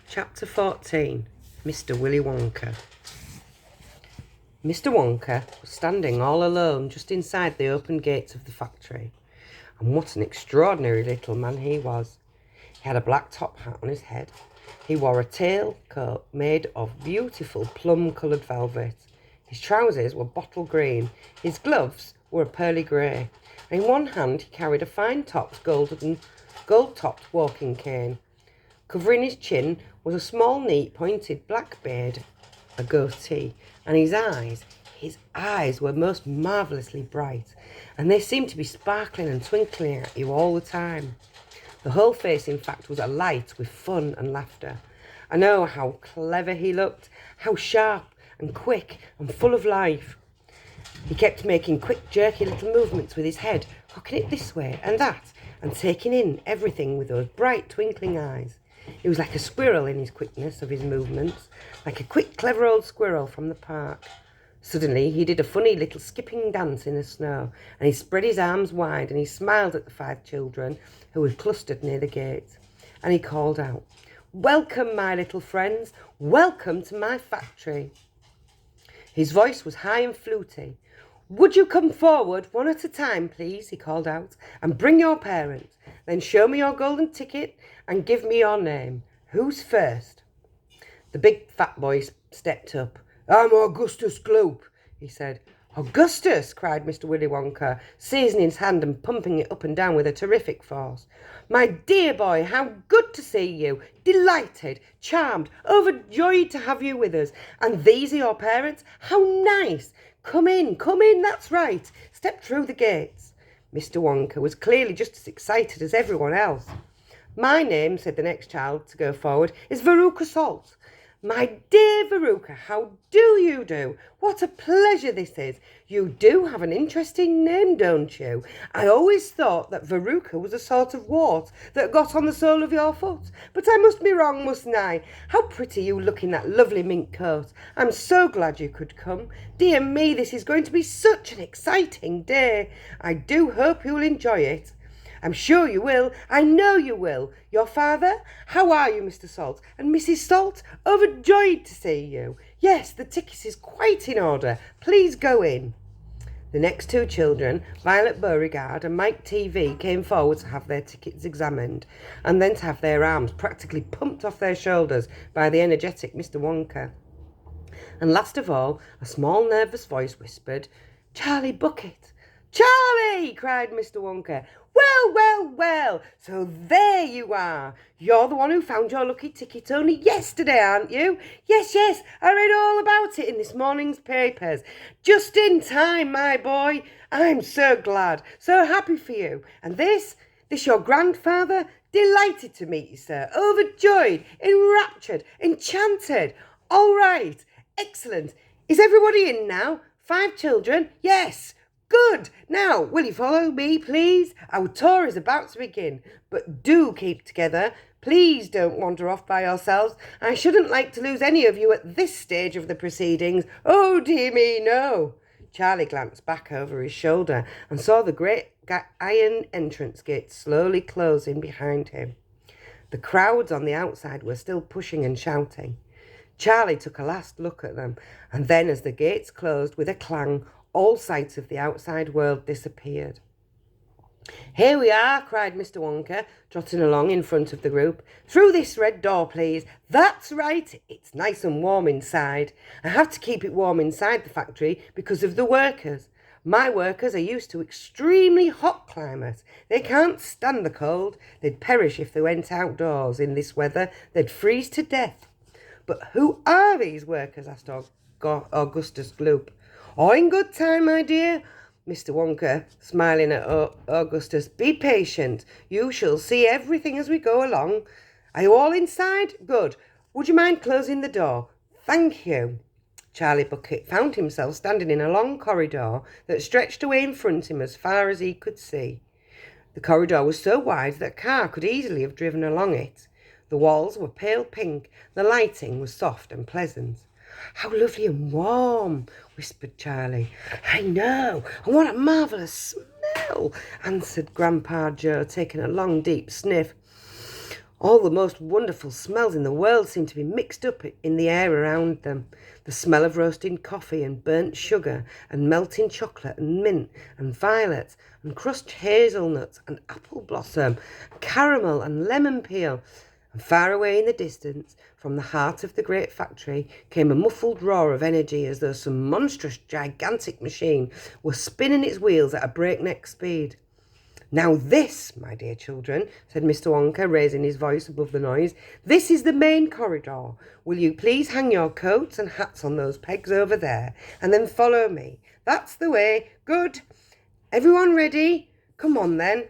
Chapter 14. Mr. Willy Wonka. Mr. Wonka was standing all alone just inside the open gates of the factory. And what an extraordinary little man he was. He had a black top hat on his head. He wore a tailcoat made of beautiful plum-coloured velvet. His trousers were bottle green. His gloves were a pearly grey. And in one hand he carried a fine-topped gold-topped walking cane. Covering his chin was a small, neat, pointed black beard, a goatee, and his eyes were most marvellously bright, and they seemed to be sparkling and twinkling at you all the time. The whole face, in fact, was alight with fun and laughter. And oh, how clever he looked, how sharp and quick and full of life. He kept making quick, jerky little movements with his head, cocking it this way and that, and taking in everything with those bright, twinkling eyes. He was like a squirrel in his quickness of his movements, like a quick, clever old squirrel from the park. Suddenly he did a funny little skipping dance in the snow, and he spread his arms wide, and he smiled at the 5 children who were clustered near the gate. And he called out, "Welcome, my little friends, welcome to my factory." His voice was high and fluty. "Would you come forward one at a time, please," he called out, "and bring your parents. Then show me your golden ticket and give me your name. Who's first?" The big fat boy stepped up. "I'm Augustus Gloop," he said. "Augustus!" cried Mr. Willy Wonka, seizing his hand and pumping it up and down with a terrific force. "My dear boy, how good to see you! Delighted, charmed, overjoyed to have you with us. And these are your parents? How nice! Come in, that's right. Step through the gates." Mr. Wonka was clearly just as excited as everyone else. "My name," said the next child to go forward, "is Veruca Salt." "My dear Veruca, how do you do? What a pleasure this is. You do have an interesting name, don't you? I always thought that Veruca was a sort of wart that got on the sole of your foot. But I must be wrong, mustn't I? How pretty you look in that lovely mink coat. I'm so glad you could come. Dear me, this is going to be such an exciting day. I do hope you'll enjoy it." "I'm sure you will. I know you will. Your father? How are you, Mr. Salt? And Mrs. Salt? Overjoyed to see you. Yes, the ticket is quite in order. Please go in." The next 2 children, Violet Beauregard and Mike TV, came forward to have their tickets examined, and then to have their arms practically pumped off their shoulders by the energetic Mr. Wonka. And last of all, a small nervous voice whispered, "Charlie Bucket." "Charlie!" cried Mr. Wonka. Well, so there you are. You're the one who found your lucky ticket only yesterday, aren't you?" Yes, I read all about it in this morning's papers. Just in time, my boy. I'm so glad, so happy for you. And this your grandfather? Delighted to meet you, sir. Overjoyed, enraptured, enchanted. All right, excellent. Is everybody in now? 5 children? Yes. Good. Now, will you follow me, please? Our tour is about to begin, but do keep together. Please don't wander off by yourselves. I shouldn't like to lose any of you at this stage of the proceedings. Oh, dear me, no." Charlie glanced back over his shoulder and saw the great iron entrance gate slowly closing behind him. The crowds on the outside were still pushing and shouting. Charlie took a last look at them, and then as the gates closed with a clang, all sight of the outside world disappeared. "Here we are," cried Mr. Wonka, trotting along in front of the group. "Through this red door, please. That's right. It's nice and warm inside. I have to keep it warm inside the factory because of the workers. My workers are used to extremely hot climate. They can't stand the cold. They'd perish if they went outdoors in this weather. They'd freeze to death." "But who are these workers?" asked Augustus Gloop. "All in good time, my dear." Mr. Wonka, smiling at Augustus. "Be patient. You shall see everything as we go along. Are you all inside? Good. Would you mind closing the door? Thank you." Charlie Bucket found himself standing in a long corridor that stretched away in front of him as far as he could see. The corridor was so wide that a car could easily have driven along it. The walls were pale pink. The lighting was soft and pleasant. "How lovely and warm," whispered Charlie. "I know, and what a marvellous smell," answered Grandpa Joe, taking a long, deep sniff. All the most wonderful smells in the world seemed to be mixed up in the air around them. The smell of roasting coffee and burnt sugar and melting chocolate and mint and violets and crushed hazelnuts and apple blossom, caramel and lemon peel. And far away in the distance, from the heart of the great factory, came a muffled roar of energy as though some monstrous, gigantic machine were spinning its wheels at a breakneck speed. "Now this, my dear children," said Mr. Wonka, raising his voice above the noise, "this is the main corridor. Will you please hang your coats and hats on those pegs over there, and then follow me? That's the way. Good. Everyone ready? Come on then.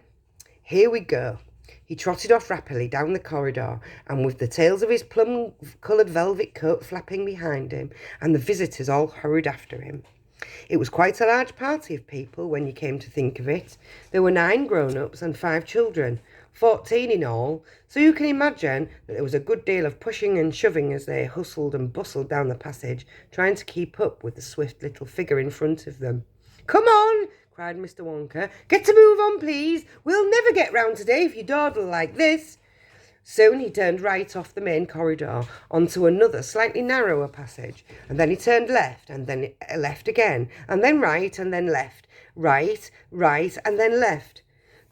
Here we go." He trotted off rapidly down the corridor, and with the tails of his plum-coloured velvet coat flapping behind him, and the visitors all hurried after him. It was quite a large party of people when you came to think of it. There were 9 grown-ups and 5 children, 14 in all, so you can imagine that there was a good deal of pushing and shoving as they hustled and bustled down the passage, trying to keep up with the swift little figure in front of them. "Come on!" cried Mr. Wonka. "Get to move on, please. We'll never get round today if you dawdle like this." Soon he turned right off the main corridor onto another slightly narrower passage, and then he turned left, and then left again, and then right, and then left, right, and then left.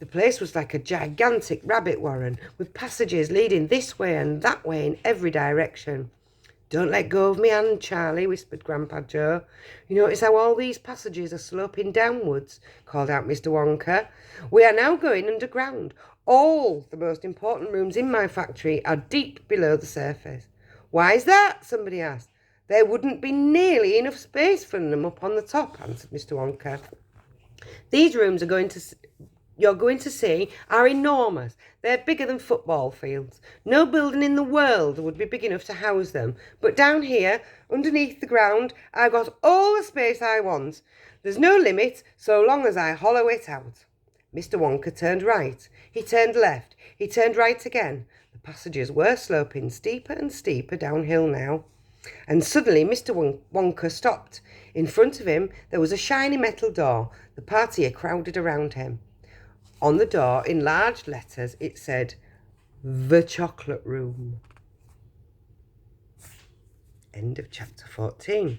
The place was like a gigantic rabbit warren, with passages leading this way and that way in every direction. "Don't let go of me hand, Charlie," whispered Grandpa Joe. "You notice how all these passages are sloping downwards?" called out Mr. Wonka. "We are now going underground. All the most important rooms in my factory are deep below the surface." "Why is that?" somebody asked. "There wouldn't be nearly enough space for them up on the top," answered Mr. Wonka. "These rooms you're going to see are enormous. They're bigger than football fields. No building in the world would be big enough to house them. But down here, underneath the ground, I've got all the space I want. There's no limit so long as I hollow it out." Mr. Wonka turned right. He turned left. He turned right again. The passages were sloping steeper and steeper downhill now. And suddenly Mr. Wonka stopped. In front of him there was a shiny metal door. The party had crowded around him. On the door, in large letters, it said, "The Chocolate Room." End of chapter 14.